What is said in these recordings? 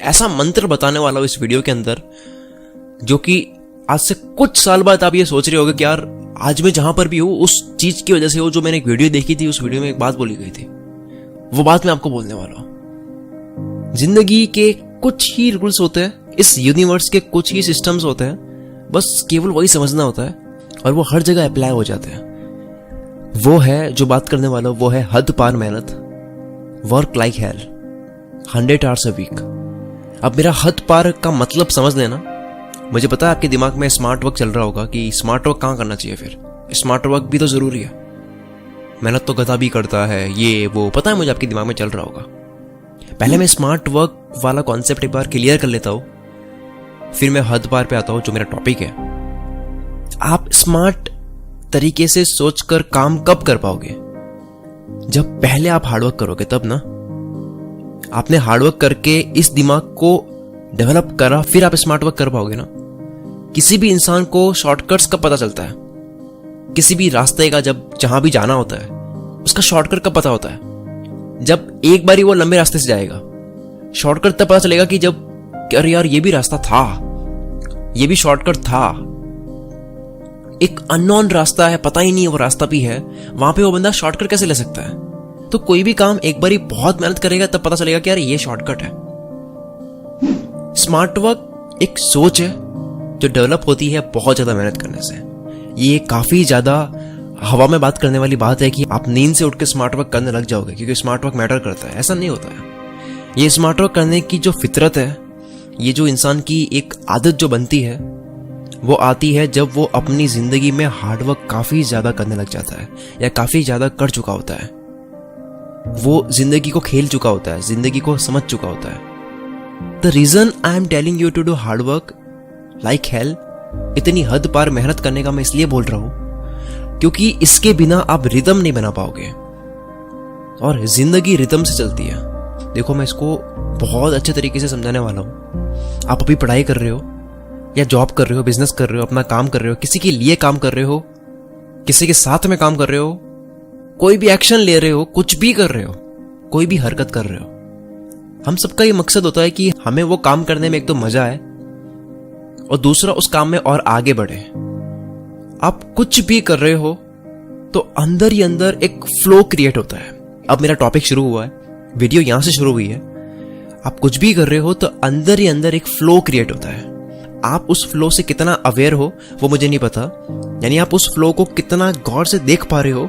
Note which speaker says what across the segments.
Speaker 1: ऐसा मंत्र बताने वाला हूं इस वीडियो के अंदर, जो कि आज से कुछ साल बाद आप ये सोच रहे होगे कि यार आज मैं जहां पर भी हूं उस चीज की वजह से हो, जो मैंने एक वीडियो देखी थी, उस वीडियो में एक बात बोली गई थी, वो बात मैं आपको बोलने वाला हूं। जिंदगी के कुछ ही रूल्स होते हैं, इस यूनिवर्स के कुछ ही सिस्टम्स होते हैं, बस केवल वही समझना होता है और वो हर जगह अप्लाई हो जाते हैं। वो है जो बात करने वाला हूं, वो है हद पार मेहनत, work like hell, 100 hours a week. अब मेरा हद पार का मतलब समझ लेना। मुझे पता है आपके दिमाग में स्मार्ट वर्क चल रहा होगा कि स्मार्ट वर्क कहाँ करना चाहिए, फिर स्मार्ट वर्क भी तो जरूरी है, मेहनत तो गधा भी करता है, ये वो, पता है मुझे आपके दिमाग में चल रहा होगा। पहले मैं स्मार्ट वर्क वाला कॉन्सेप्ट एक बार क्लियर कर लेता हूं, फिर मैं हद पार पे आता हूं जो मेरा टॉपिक है। आप स्मार्ट तरीके से सोचकर काम कब कर पाओगे? जब पहले आप हार्डवर्क करोगे तब ना। आपने हार्डवर्क करके इस दिमाग को डेवलप करा, फिर आप स्मार्ट वर्क कर पाओगे ना। किसी भी इंसान को शॉर्टकट्स कब पता चलता है? किसी भी रास्ते का जब जहां भी जाना होता है उसका शॉर्टकट कब पता होता है? जब एक बारी वो लंबे रास्ते से जाएगा। शॉर्टकट तब पता चलेगा कि जब अरे यार ये भी रास्ता था, ये भी शॉर्टकट था। एक अननोन रास्ता है, पता ही नहीं है वो रास्ता भी है, वहां पे वो बंदा शॉर्टकट कैसे ले सकता है? तो कोई भी काम एक बारी बहुत मेहनत करेगा तब पता चलेगा कि यार ये शॉर्टकट है। स्मार्ट वर्क एक सोच है जो डेवलप होती है बहुत ज्यादा मेहनत करने से। ये काफी ज्यादा हवा में बात करने वाली बात है कि आप नींद से उठ के स्मार्ट वर्क करने लग जाओगे क्योंकि स्मार्ट वर्क मैटर करता है, ऐसा नहीं होता है। ये स्मार्ट वर्क करने की जो फितरत है, ये जो इंसान की एक आदत जो बनती है, वो आती है जब वो अपनी जिंदगी में हार्डवर्क काफी ज्यादा करने लग जाता है या काफी ज्यादा कर चुका होता है। वो जिंदगी को खेल चुका होता है, जिंदगी को समझ चुका होता है। The reason I am telling you to do hard work like hell, इतनी हद पार मेहनत करने का मैं इसलिए बोल रहा हूं क्योंकि इसके बिना आप रिदम नहीं बना पाओगे और जिंदगी रिदम से चलती है। देखो मैं इसको बहुत अच्छे तरीके से समझाने वाला हूं। आप अभी पढ़ाई कर रहे हो या जॉब कर रहे हो, बिजनेस कर रहे हो, अपना काम कर रहे हो, किसी के लिए काम कर रहे हो, किसी के साथ में काम कर रहे हो, कोई भी एक्शन ले रहे हो, कुछ भी कर रहे हो, कोई भी हरकत कर रहे हो, हम सबका ये मकसद होता है कि हमें वो काम करने में एक तो मजा आए और दूसरा उस काम में और आगे बढ़े। आप कुछ भी कर रहे हो तो अंदर ही अंदर एक फ्लो क्रिएट होता है। अब मेरा टॉपिक शुरू हुआ है, वीडियो यहां से शुरू हुई है। आप कुछ भी कर रहे हो तो अंदर ही अंदर एक फ्लो क्रिएट होता है। आप उस फ्लो से कितना अवेयर हो वो मुझे नहीं पता, यानी आप उस फ्लो को कितना गौर से देख पा रहे हो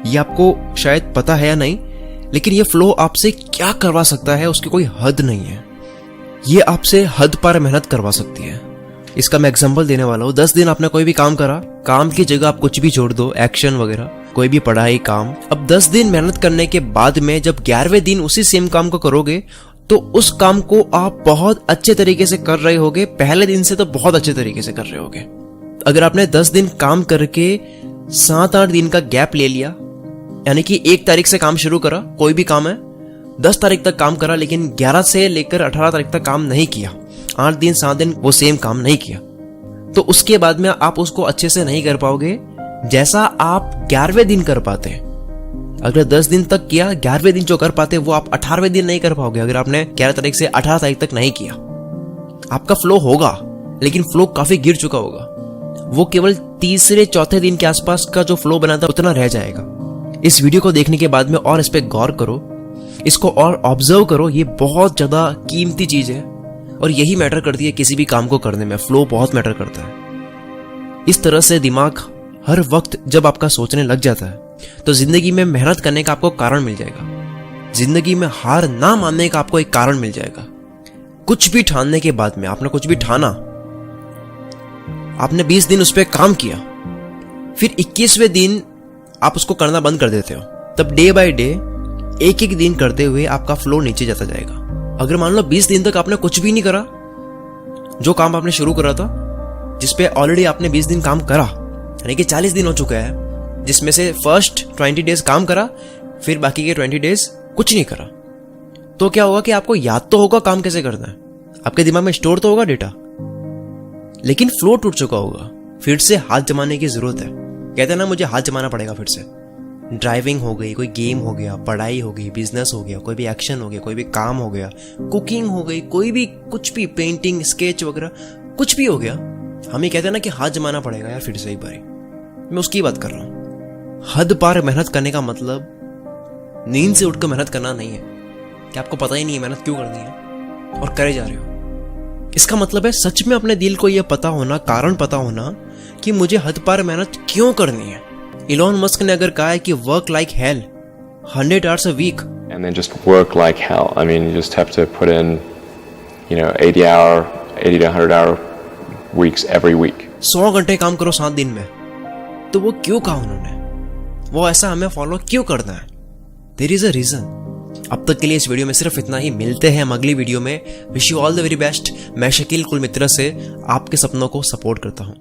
Speaker 1: ये आपको शायद पता है या नहीं, लेकिन ये फ्लो आपसे क्या करवा सकता है उसकी कोई हद नहीं है। ये आपसे हद पार मेहनत करवा सकती है। इसका मैं एग्जांपल देने वाला हूं। 10 दिन आपने कोई भी काम करा, काम की जगह आप कुछ भी छोड़ दो, एक्शन वगैरह, कोई भी पढ़ाई, काम। अब 10 दिन मेहनत करने के बाद में जब 11वें दिन उसी सेम काम को करोगे तो उस काम को आप बहुत अच्छे तरीके से कर रहे होगे, पहले दिन से तो बहुत अच्छे तरीके से कर रहे होगे। अगर आपने 10 दिन काम करके 7-8 दिन का गैप ले लिया, यानी कि 1 तारीख से काम शुरू करा, कोई भी काम है, 10 तारीख तक काम करा, लेकिन 11 से लेकर 18 तारीख तक काम नहीं किया, 8 दिन 7 दिन वो सेम काम नहीं किया, तो उसके बाद में आप उसको अच्छे से नहीं कर पाओगे जैसा आप 11वें दिन कर पाते। अगर 10 दिन तक किया, 11वें दिन जो कर पाते वो आप 18वें दिन नहीं कर पाओगे अगर आपने 11 तारीख से 18 तारीख तक नहीं किया। आपका फ्लो होगा लेकिन फ्लो काफी गिर चुका होगा, वो केवल तीसरे चौथे दिन के आसपास का जो फ्लो बना था उतना रह जाएगा। इस वीडियो को देखने के बाद में और इस पे गौर करो, इसको और ऑब्जर्व करो। ये बहुत ज्यादा कीमती चीज है और यही मैटर करती है किसी भी काम को करने में। फ्लो बहुत मैटर करता है। इस तरह से दिमाग हर वक्त जब आपका सोचने लग जाता है तो जिंदगी में मेहनत करने का आपको कारण मिल जाएगा, जिंदगी में हार ना मानने का आपको एक कारण मिल जाएगा। कुछ भी ठानने के बाद में, आपने कुछ भी ठाना, आपने 20 दिन उस पर काम किया, फिर 21वें दिन आप उसको करना बंद कर देते हो, तब डे बाय डे एक एक दिन करते हुए आपका फ्लो नीचे जाता जाएगा। अगर मान लो 20 दिन तक आपने कुछ भी नहीं करा, जो काम आपने शुरू करा था, जिसपे ऑलरेडी आपने 20 दिन काम करा, यानी कि 40 दिन हो चुका है, जिसमें से फर्स्ट 20 डेज काम करा, फिर बाकी के 20 डेज कुछ नहीं करा, तो क्या होगा कि आपको याद तो होगा काम कैसे करना है, आपके दिमाग में स्टोर तो होगा डेटा, लेकिन फ्लो टूट चुका होगा। फिर से हाथ जमाने की जरूरत है। कहते हैं ना मुझे हाथ जमाना पड़ेगा फिर से। ड्राइविंग हो गई, कोई गेम हो गया, पढ़ाई हो गई, बिजनेस हो गया, कोई भी एक्शन हो गया, कोई भी काम हो गया, कुकिंग हो गई, कोई भी कुछ भी, पेंटिंग, स्केच वगैरह कुछ भी हो गया, हम ये कहते हैं ना कि हाथ जमाना पड़ेगा यार फिर से एक बारी। मैं उसकी बात कर रहा हूं। हद पार मेहनत करने का मतलब नींद से उठकर मेहनत करना नहीं है कि आपको पता ही नहीं है मेहनत क्यों करनी है और करे जा रहे हो। इसका मतलब है सच में अपने दिल को यह पता होना, कारण पता होना कि मुझे हद पार मेहनत क्यों करनी है। इलॉन मस्क ने अगर कहा है कि work like hell 100 hours a week
Speaker 2: and then just work like hell. I mean, you just have to put in, 80 to 100 hour weeks every week.
Speaker 1: 100 घंटे काम करो 7 दिन में, तो वो क्यों कहा उन्होंने? वो ऐसा हमें फॉलो क्यों करना है? There is a reason. अब तक के लिए इस वीडियो में सिर्फ इतना ही। मिलते हैं हम अगली वीडियो में। Wish you all the very best. मैं शकील कुल मित्रा से आपके सपनों को सपोर्ट करता हूं।